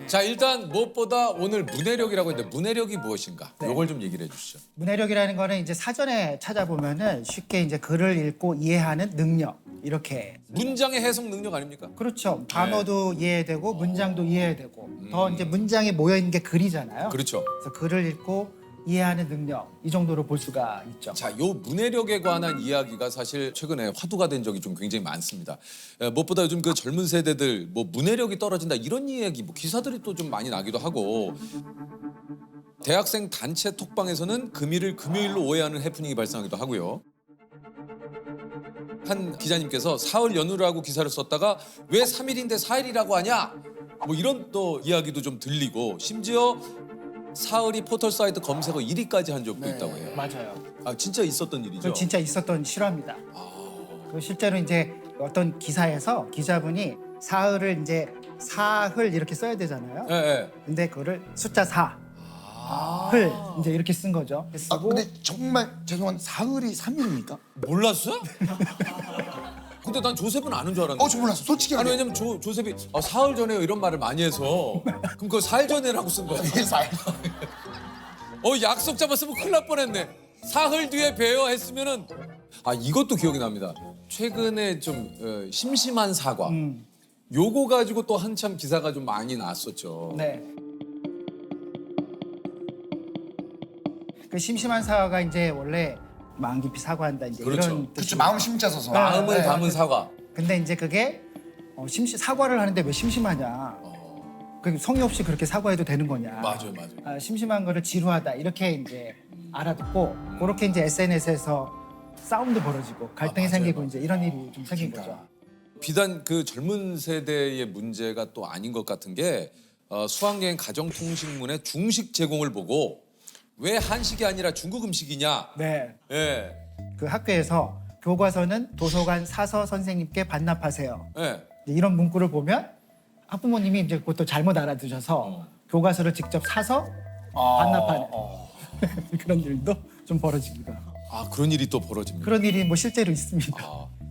자, 일단 무엇보다 오늘 문해력이라고 했는데 문해력이 무엇인가? 네. 요걸 좀 얘기를 해주시죠. 문해력이라는 거는 이제 사전에 찾아보면은 쉽게 이제 글을 읽고 이해하는 능력 이렇게. 문장의 해석 능력 아닙니까? 그렇죠. 단어도 이해되고 문장도 이해되고 더 이제 문장에 모여 있는 게 글이잖아요. 그렇죠. 그래서 글을 읽고 이해하는 능력 이 정도로 볼 수가 있죠. 자, 요 문해력에 관한 이야기가 사실 최근에 화두가 된 적이 좀 굉장히 많습니다. 무엇보다 요즘 그 젊은 세대들 뭐 문해력이 떨어진다 이런 이야기 뭐 기사들이 또 좀 많이 나기도 하고 대학생 단체 톡방에서는 금일을 금요일로 오해하는 해프닝이 발생하기도 하고요. 한 기자님께서 사흘 연휴라고 기사를 썼다가 왜 3일인데 4일이라고 하냐? 뭐 이런 또 이야기도 좀 들리고 심지어 사흘이 포털 사이트 검색어 1위까지 한 적도 있다고 해요. 맞아요. 아, 진짜 있었던 일이죠? 그 진짜 있었던 실화입니다. 그 실제로 이제 어떤 기사에서 기자분이 사흘을 이제 사흘 이렇게 써야 되잖아요. 예, 예. 근데 그거를 숫자 4. 흘 이제 이렇게 쓴 거죠. 아 쓰고 근데 정말 죄송한데 사흘이 3일입니까? 몰랐어? 근데 난 조셉은 아는 줄 알았는데. 저 몰랐어. 솔직히 아니 하게. 왜냐면 조셉이 사흘 전에요 이런 말을 많이 해서 그럼 그거 4일 전에라고 쓴 거야. 이게 사흘. 약속 잡았으면 큰일 날 뻔했네. 사흘 뒤에 봬요 했으면은 이것도 기억이 납니다. 최근에 좀 심심한 사과. 요거 가지고 또 한참 기사가 좀 많이 났었죠. 네. 그 심심한 사과가 이제 원래 마음 깊이 사과한다 이제 그렇죠. 이런 그렇죠. 뜻이. 마음 심자 서서. 마음을 네. 담은 사과. 근데 이제 그게 사과를 하는데 왜 심심하냐? 그 성의 없이 그렇게 사과해도 되는 거냐? 맞아요. 심심한 거를 지루하다 이렇게 이제 알아듣고 그렇게 이제 SNS에서 싸움도 벌어지고 갈등이 맞아요, 생기고 맞아요. 이제 이런 일이 좀 생긴 거죠. 비단 그 젊은 세대의 문제가 또 아닌 것 같은 게 수학여행 가정통신문의 중식 제공을 보고 왜 한식이 아니라 중국 음식이냐? 네. 예, 그 학교에서 교과서는 도서관 사서 선생님께 반납하세요. 예. 이런 문구를 보면 학부모님이 이제 그것도 잘못 알아두셔서 교과서를 직접 사서 반납하는 그런 일도 좀 벌어집니다. 그런 일이 또 벌어집니다. 그런 일이 뭐 실제로 있습니다.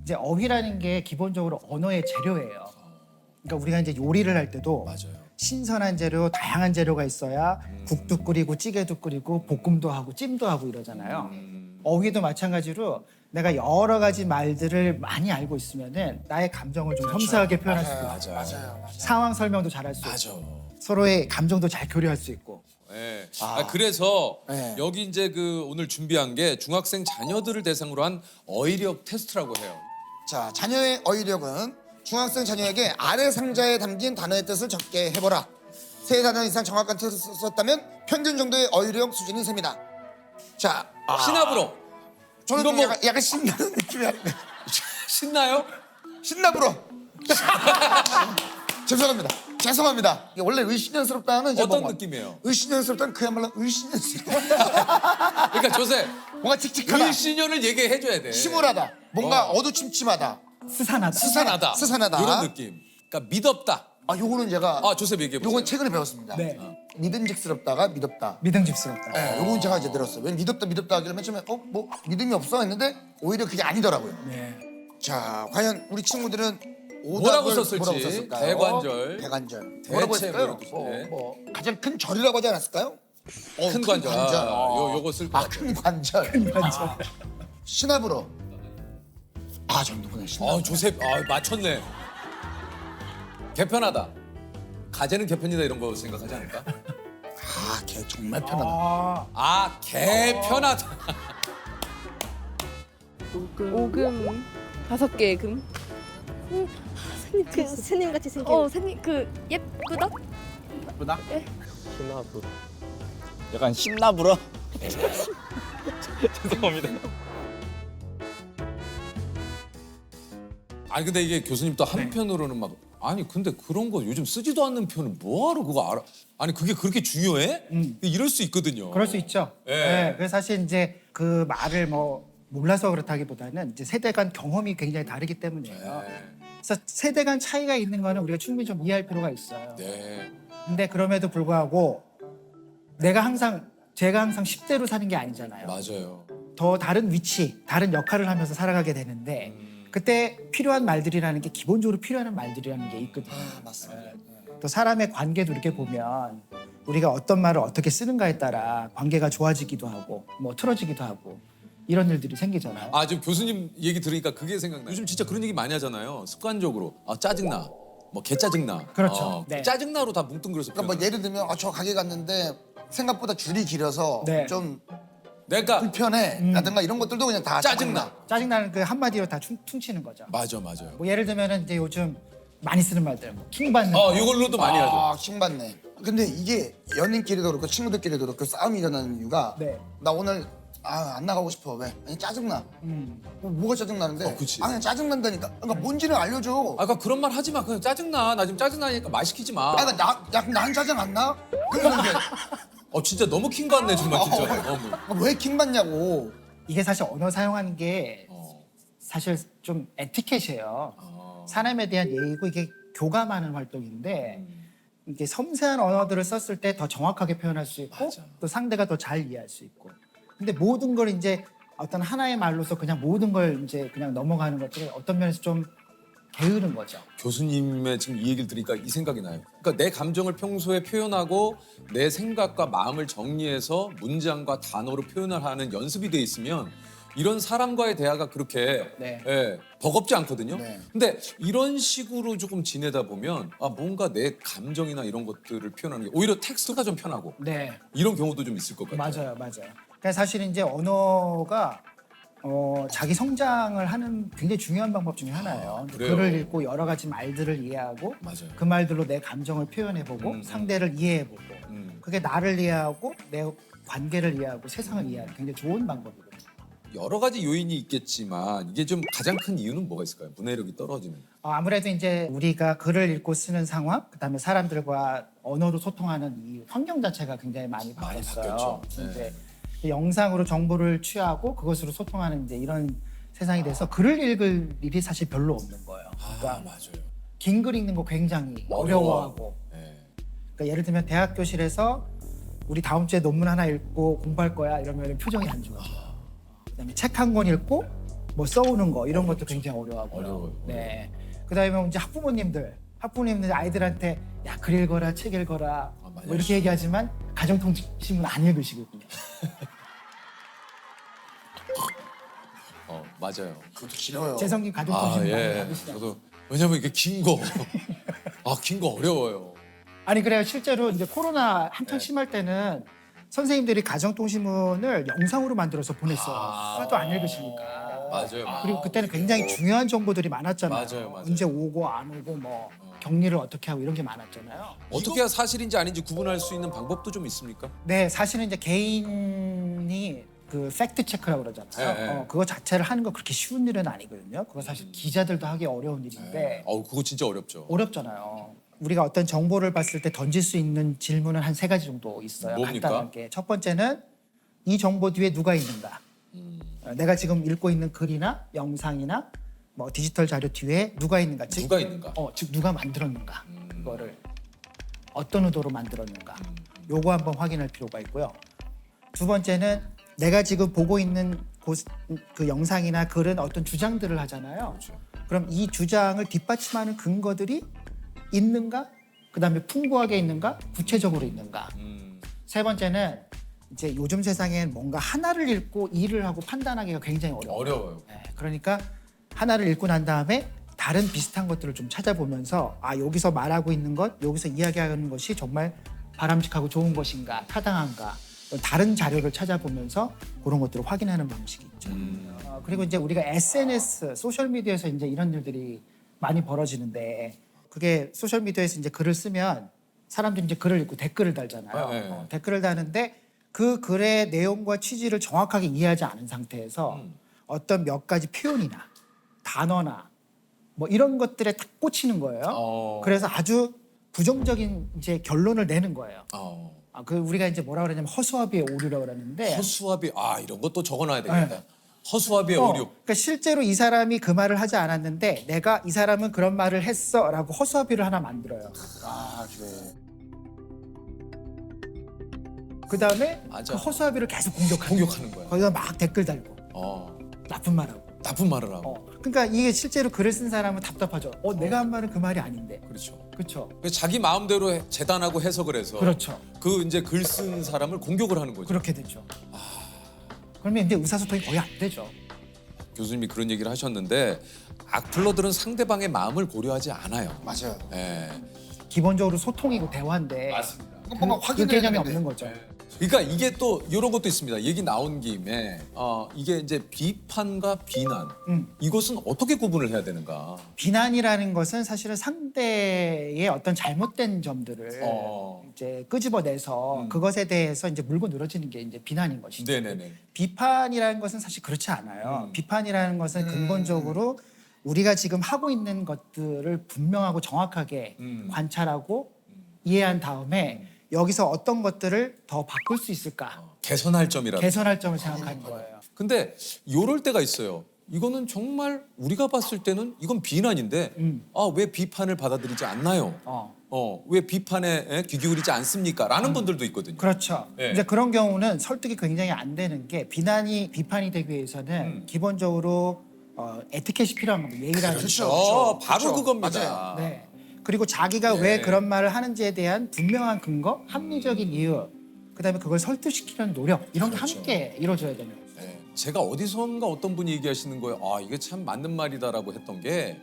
이제 어휘라는 게 기본적으로 언어의 재료예요. 그러니까 우리가 이제 요리를 할 때도 맞아요. 신선한 재료, 다양한 재료가 있어야 국도 끓이고 찌개도 끓이고 볶음도 하고 찜도 하고 이러잖아요. 어휘도 마찬가지로 내가 여러 가지 말들을 많이 알고 있으면은 나의 감정을 좀 섬세하게 표현할 수 있고 맞아요. 상황 설명도 잘할 수 있고 맞아. 서로의 감정도 잘 교류할 수 있고. 예. 그래서 네. 여기 이제 그 오늘 준비한 게 중학생 자녀들을 대상으로 한 어휘력 테스트라고 해요. 자, 자녀의 어휘력은 중학생 자녀에게 아래 상자에 담긴 단어의 뜻을 적게 해보라. 세 단어 이상 정확한 뜻을 썼다면 평균 정도의 어휘력 수준이 셉니다. 자, 신압으로. 저는 이거 좀 뭐- 약간 신나는 느낌이 신나요? 신나불어. 죄송합니다. 이게 원래 의신연스럽다는 이제 어떤 뭐- 느낌이에요? 의신연스럽다는 그야말로 의신연스러워. 그러니까 조셉 뭔가 칙칙하다. 의신연을 얘기해 줘야 돼. 심오하다. 뭔가 어두침침하다. 스산하다. 스산하다. 이런 느낌. 그러니까 믿었다. 요거는 제가 조셉 얘기해 보세요. 요건 최근에 배웠습니다. 네. 믿음직스럽다가 믿었다. 믿음직스럽다. 네, 요건 제가 이제 들었어요. 왜냐면 믿었다 하길래 맨 처음에 뭐 믿음이 없어 했는데 오히려 그게 아니더라고요. 네. 자, 과연 우리 친구들은 뭐라고 오답을 썼을지. 뭐라고 썼을까요? 대관절. 대관절. 대체 뭐라고 했을까요? 뭐라고 썼을지. 뭐 가장 큰 절이라고 하지 않았을까요? 큰 관절. 요거 쓸 것 같아요. 큰 관절. 맞죠. 신압으로. 정도구나. 신압. 조셉 맞췄네. 개편하다. 가재는 개편이다 이런 거 생각하지 않을까? 걔 정말 편하다. 개편하다. 오금 5개의 금. 그 스님 같이 생긴. 스님 예쁘다? 신나부. 약간 신나불어. 죄송합니다. 근데 이게 교수님 또 한편으로는 막 근데 그런 거 요즘 쓰지도 않는 표현은 뭐하러 그거 알아? 그게 그렇게 중요해? 이럴 수 있거든요. 그럴 수 있죠. 예. 네. 그래서 사실 이제 그 말을 뭐 몰라서 그렇다기보다는 이제 세대 간 경험이 굉장히 다르기 때문이에요. 그래서 세대 간 차이가 있는 거는 우리가 충분히 좀 이해할 필요가 있어요. 네. 근데 그럼에도 불구하고 제가 항상 10대로 사는 게 아니잖아요. 맞아요. 더 다른 위치, 다른 역할을 하면서 살아가게 되는데 그때 필요한 말들이라는 게 기본적으로 필요한 말들이라는 게 있거든요. 맞습니다. 또 사람의 관계도 이렇게 보면 우리가 어떤 말을 어떻게 쓰는가에 따라 관계가 좋아지기도 하고 뭐 틀어지기도 하고 이런 일들이 생기잖아요. 아 지금 교수님 얘기 들으니까 그게 생각나. 요즘 진짜 그런 얘기 많이 하잖아요. 습관적으로 아 짜증나, 뭐 개 짜증나. 그렇죠. 네. 짜증나로 다 뭉뚱그려서. 그러니까 뭐 예를 들면 저 가게 갔는데 생각보다 줄이 길어서 네. 좀 내가 불편해 라든가 이런 것들도 그냥 다 짜증나. 짜증나는 그 한마디로 다 퉁치는 거죠. 맞아요. 뭐 예를 들면은 이제 요즘 많이 쓰는 말들, 뭐 킹받는 거. 이걸로도 많이 하죠. 아, 킹받네. 근데 이게 연인끼리도 그렇고 친구들끼리도 그렇고 싸움이 일어나는 이유가 네. 나 오늘 안 나가고 싶어. 왜? 아니 짜증나. 뭐가 짜증나는데? 그치. 그냥 짜증난다니까. 그러니까 뭔지는 알려줘. 아까 그런 말 하지 마. 그냥 짜증나. 나 지금 짜증나니까 말 시키지 마. 그러니까 난 짜증 안 나? 그러는데 진짜 너무 킹 받네 정말 진짜. 왜 킹받냐고. 이게 사실 언어 사용하는 게 어. 사실 좀 에티켓이에요. 사람에 대한 예의고 이게 교감하는 활동인데 이게 섬세한 언어들을 썼을 때 더 정확하게 표현할 수 있고 맞아. 또 상대가 더 잘 이해할 수 있고. 근데 모든 걸 이제 어떤 하나의 말로서 그냥 모든 걸 이제 그냥 넘어가는 것들은 어떤 면에서 좀 게으른 거죠. 교수님의 지금 이 얘기를 들으니까 이 생각이 나요. 그러니까 내 감정을 평소에 표현하고 내 생각과 마음을 정리해서 문장과 단어로 표현을 하는 연습이 돼 있으면 이런 사람과의 대화가 그렇게 네. 버겁지 않거든요. 네. 근데 이런 식으로 조금 지내다 보면 뭔가 내 감정이나 이런 것들을 표현하는 게 오히려 텍스트가 좀 편하고 네, 이런 경우도 좀 있을 것 같아요. 맞아요. 그러니까 사실 이제 언어가 자기 성장을 하는 굉장히 중요한 방법 중에 하나예요. 그래요? 글을 읽고 여러 가지 말들을 이해하고 맞아요. 그 말들로 내 감정을 표현해보고 상대를 이해해보고 그게 나를 이해하고 내 관계를 이해하고 세상을 이해하는 굉장히 좋은 방법이거든요. 여러 가지 요인이 있겠지만 이게 좀 가장 큰 이유는 뭐가 있을까요? 문해력이 떨어지는. 아무래도 이제 우리가 글을 읽고 쓰는 상황, 그다음에 사람들과 언어로 소통하는 이 환경 자체가 굉장히 많이 바뀌었어요. 바뀌었죠. 이제 영상으로 정보를 취하고 그것으로 소통하는 이제 이런 세상이 돼서 글을 읽을 일이 사실 별로 없는 거예요. 그러니까 맞아요. 긴 글 읽는 거 굉장히 어려워하고. 네. 그러니까 예를 들면 대학 교실에서 우리 다음 주에 논문 하나 읽고 공부할 거야 이러면 표정이 안 좋아져요. 그다음에 책 한 권 읽고 뭐 써오는 거 이런 것도 굉장히 어려워하고요. 어려워요. 네. 그다음에 이제 학부모님들 아이들한테 야 글 읽어라 책 읽어라 많이 뭐 이렇게 얘기하지만 가정통신문 안 읽으시거든요. 맞아요. 그것도 길어요. 재성님 가정통신문 많이 받으시죠? 저도 왜냐면 이게 긴 거, 긴 거 어려워요. 아니 그래요. 실제로 이제 코로나 한창 네. 심할 때는 선생님들이 가정통신문을 영상으로 만들어서 보냈어요. 하나도 안 읽으시니까. 맞아요. 그리고 그때는 굉장히 중요한 정보들이 많았잖아요. 맞아요. 언제 오고 안 오고 뭐 격리를 어떻게 하고 이런 게 많았잖아요. 어떻게 해야 사실인지 아닌지 구분할 수 있는 방법도 좀 있습니까? 네, 사실은 이제 개인이 그 팩트 체크라고 그러잖아요. 네. 그거 자체를 하는 거 그렇게 쉬운 일은 아니거든요. 그거 사실 기자들도 하기 어려운 일인데 그거 진짜 어렵죠. 어렵잖아요. 우리가 어떤 정보를 봤을 때 던질 수 있는 질문은 한 3가지 정도 있어요. 뭡니까? 간단하게. 첫 번째는 이 정보 뒤에 누가 있는가. 내가 지금 읽고 있는 글이나 영상이나 뭐 디지털 자료 뒤에 누가 있는가. 즉, 누가 있는가? 즉 누가 만들었는가. 그거를 어떤 의도로 만들었는가. 요거 한번 확인할 필요가 있고요. 두 번째는 내가 지금 보고 있는 그 영상이나 글은 어떤 주장들을 하잖아요. 그렇죠. 그럼 이 주장을 뒷받침하는 근거들이 있는가? 그다음에 풍부하게 있는가? 구체적으로 있는가? 세 번째는 이제 요즘 세상엔 뭔가 하나를 읽고 일을 하고 판단하기가 굉장히 어려워요. 어려워요. 네, 그러니까 하나를 읽고 난 다음에 다른 비슷한 것들을 좀 찾아보면서 여기서 말하고 있는 것, 여기서 이야기하는 것이 정말 바람직하고 좋은 것인가, 타당한가, 다른 자료를 찾아보면서 그런 것들을 확인하는 방식이 있죠. 그리고 이제 우리가 SNS, 소셜 미디어에서 이제 이런 일들이 많이 벌어지는데 그게 소셜 미디어에서 이제 글을 쓰면 사람들이 이제 글을 읽고 댓글을 달잖아요. 네. 댓글을 다는데 그 글의 내용과 취지를 정확하게 이해하지 않은 상태에서 어떤 몇 가지 표현이나 단어나 뭐 이런 것들에 딱 꽂히는 거예요. 그래서 아주 부정적인 이제 결론을 내는 거예요. 그 우리가 이제 뭐라 그러냐면 허수아비의 오류라고 그러는데 허수아비 이런 것도 적어놔야 되겠다. 허수아비의 오류. 그러니까 실제로 이 사람이 그 말을 하지 않았는데 내가 이 사람은 그런 말을 했어라고 허수아비를 하나 만들어요. 그래. 그다음에 맞아. 그 허수아비를 계속 공격하는 거야. 거기다 막 댓글 달고 나쁜 말하고. 나쁜 말을 하고. 그러니까 이게 실제로 글을 쓴 사람은 답답하죠. 내가 한 말은 그 말이 아닌데. 그렇죠. 그렇죠. 자기 마음대로 재단하고 해석을 해서 그렇죠. 그 이제 글 쓴 사람을 공격을 하는 거죠. 그렇게 되죠. 그러면 이제 의사소통이 거의 안 되죠. 교수님이 그런 얘기를 하셨는데 악플러들은 상대방의 마음을 고려하지 않아요. 맞아요. 예. 기본적으로 소통이고 대화인데 맞습니다. 뭔가 그 확인해야 개념이 되는데. 없는 거죠. 그러니까 이게 또 이런 것도 있습니다. 얘기 나온 김에 이게 이제 비판과 비난 이것은 어떻게 구분을 해야 되는가? 비난이라는 것은 사실은 상대의 어떤 잘못된 점들을 이제 끄집어내서 그것에 대해서 이제 물고 늘어지는 게 이제 비난인 것이죠. 네네네. 비판이라는 것은 사실 그렇지 않아요. 비판이라는 것은 근본적으로 우리가 지금 하고 있는 것들을 분명하고 정확하게 관찰하고 이해한 다음에 여기서 어떤 것들을 더 바꿀 수 있을까 개선할 점이라도. 개선할 점을 생각하는 거예요. 근데 요럴 때가 있어요. 이거는 정말 우리가 봤을 때는 이건 비난인데 왜 비판을 받아들이지 않나요? 왜 비판에 귀 기울이지 않습니까? 라는 분들도 있거든요. 그렇죠. 네. 이제 그런 경우는 설득이 굉장히 안 되는 게 비판이 되기 위해서는 기본적으로 에티켓이 필요한 겁니다. 예의라는 그렇죠. 바로 그렇죠. 그겁니다. 맞아요. 네. 그리고 자기가 네. 왜 그런 말을 하는지에 대한 분명한 근거, 합리적인 이유, 그다음에 그걸 설득시키는 노력 이런 게 그렇죠. 함께 이루어져야 되는 거죠. 네. 제가 어디선가 어떤 분이 얘기하시는 거예요. 이게 참 맞는 말이다라고 했던 게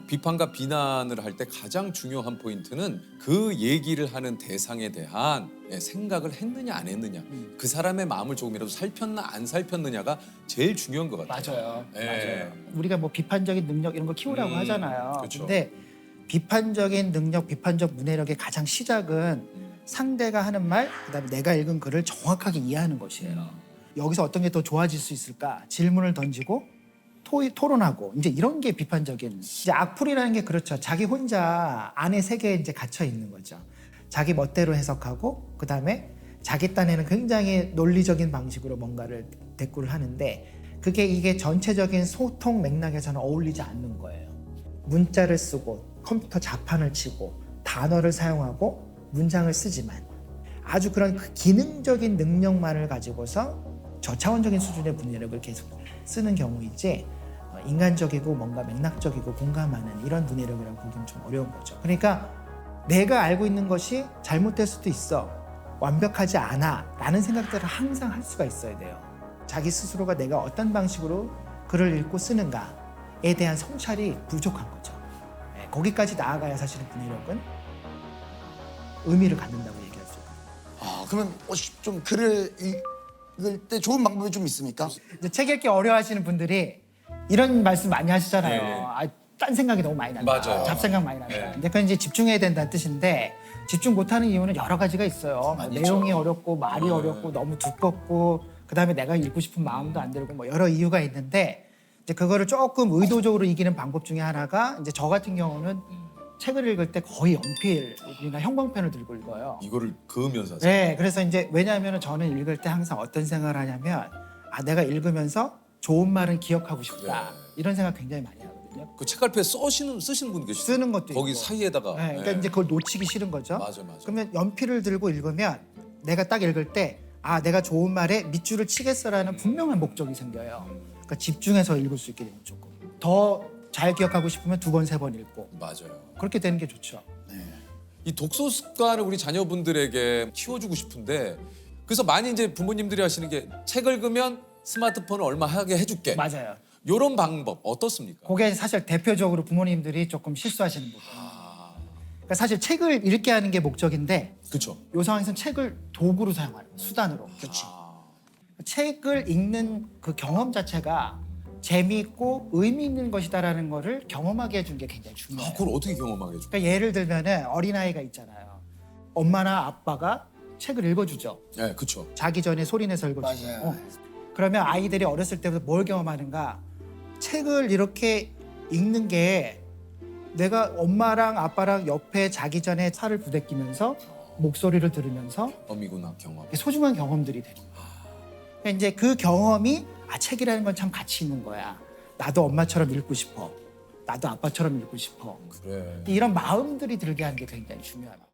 비판과 비난을 할 때 가장 중요한 포인트는 그 얘기를 하는 대상에 대한 생각을 했느냐 안 했느냐 그 사람의 마음을 조금이라도 살폈나 안 살폈느냐가 제일 중요한 것 같아요. 맞아요. 네. 맞아요. 우리가 뭐 비판적인 능력 이런 거 키우라고 하잖아요. 그렇죠. 근데 비판적인 능력, 비판적 문해력의 가장 시작은 상대가 하는 말, 그다음에 내가 읽은 글을 정확하게 이해하는 것이에요. 여기서 어떤 게 더 좋아질 수 있을까? 질문을 던지고 토론하고 이제 이런 게 비판적인. 이제 악플이라는 게 그렇죠. 자기 혼자 안에 세계에 이제 갇혀 있는 거죠. 자기 멋대로 해석하고 그다음에 자기 딴에는 굉장히 논리적인 방식으로 뭔가를 대꾸를 하는데 이게 전체적인 소통 맥락에서는 어울리지 않는 거예요. 문자를 쓰고 컴퓨터 자판을 치고 단어를 사용하고 문장을 쓰지만 아주 그런 그 기능적인 능력만을 가지고서 저차원적인 수준의 문해력을 계속 쓰는 경우이지 인간적이고 뭔가 맥락적이고 공감하는 이런 문해력이라고 보기는 좀 어려운 거죠. 그러니까 내가 알고 있는 것이 잘못될 수도 있어, 완벽하지 않아 라는 생각들을 항상 할 수가 있어야 돼요. 자기 스스로가 내가 어떤 방식으로 글을 읽고 쓰는가에 대한 성찰이 부족한 거죠. 거기까지 나아가야 사실은 문해력은 의미를 갖는다고 얘기할 수 있어요. 그러면 좀 글을 읽을 때 좋은 방법이 좀 있습니까? 이제 책 읽기 어려워하시는 분들이 이런 말씀 많이 하시잖아요. 네. 딴 생각이 너무 많이 난다. 맞아요. 잡생각 많이 난다. 네. 근데 그건 이제 집중해야 된다는 뜻인데 집중 못하는 이유는 여러 가지가 있어요. 많이 내용이 있죠. 어렵고 말이 어렵고 너무 두껍고 그다음에 내가 읽고 싶은 마음도 안 들고 뭐 여러 이유가 있는데 이제 그거를 조금 의도적으로 이기는 방법 중에 하나가 이제 저 같은 경우는 책을 읽을 때 거의 연필이나 형광펜을 들고 읽어요. 이거를 그으면서 하세요. 네, 그래서 이제 왜냐하면 저는 읽을 때 항상 어떤 생각을 하냐면 내가 읽으면서 좋은 말은 기억하고 싶다 이런 생각 굉장히 많이 하거든요. 그 책갈피에 쓰시는 분 계시죠? 쓰는 것도 거기 있고. 사이에다가. 네, 그러니까 이제 그걸 놓치기 싫은 거죠. 맞아. 그러면 연필을 들고 읽으면 내가 딱 읽을 때 내가 좋은 말에 밑줄을 치겠어라는 분명한 목적이 생겨요. 그러니까 집중해서 읽을 수 있게 되는 조금 더 잘 기억하고 싶으면 2번, 3번 읽고 맞아요. 그렇게 되는 게 좋죠. 이 독서 습관을 우리 자녀분들에게 키워주고 싶은데 그래서 많이 이제 부모님들이 하시는 게 책 읽으면 스마트폰을 얼마 하게 해줄게. 맞아요. 이런 방법 어떻습니까? 그게 사실 대표적으로 부모님들이 조금 실수하시는 부분. 그러니까 사실 책을 읽게 하는 게 목적인데 그렇죠. 이 상황에서는 책을 도구로 사용하는 거예요. 수단으로. 책을 읽는 그 경험 자체가 재미있고 의미 있는 것이다라는 거를 경험하게 해주는 게 굉장히 중요해요. 그걸 어떻게 경험하게 해줄까? 그러니까 예를 들면은 어린아이가 있잖아요. 엄마나 아빠가 책을 읽어주죠. 네, 그렇죠. 자기 전에 소리내서 읽어주죠. 맞아요. 그러면 아이들이 어렸을 때부터 뭘 경험하는가? 책을 이렇게 읽는 게 내가 엄마랑 아빠랑 옆에 자기 전에 살을 부대끼면서 목소리를 들으면서 경험이구나, 경험. 소중한 경험들이 되는 거예요. 그러니까 이제 그 경험이 책이라는 건 참 가치 있는 거야. 나도 엄마처럼 읽고 싶어. 나도 아빠처럼 읽고 싶어. 그래. 이런 마음들이 들게 하는 게 굉장히 중요하다.